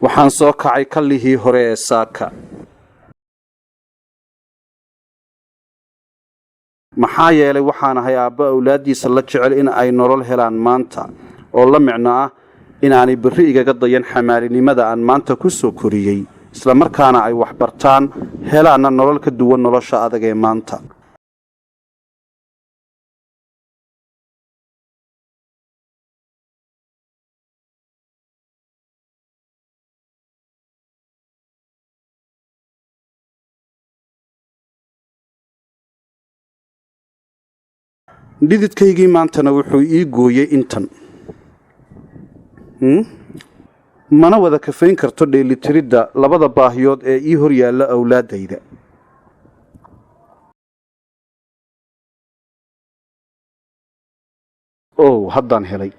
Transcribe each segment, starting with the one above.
waxaan soo kacay kallihii hore ee saaka maxaa yeelay waxaan ahay aabba awlaadiisa la jecel in ay nolol helaan maanta oo la micno ah in aanay berri igaga dayan xamaalinimada aan maanta ku soo koriyey isla markaana ay wax bartaan helaana nolol ka duwan nolosha adag ee maanta dhididkaygii maantana wuxuu ii gooyay intan mana wada kafayn karto dheelitiridda labada baahiyood ee ii hor yaalla awlaadayda haddaan helay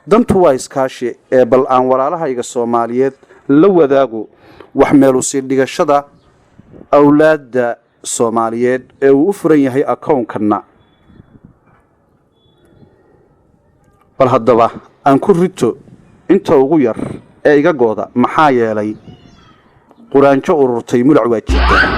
dantu waa iskaashi ee bal aan walaalahayga Soomaaliyeed la wadaago wax meel u sii dhigashada awlaadda Soomaaliyeed ee uu u furan yahay account-kana bal haddaba aan ku rito inta ugu yar ee iga gooda maxaa yeelay quraanjo ururtay mulac waa jirta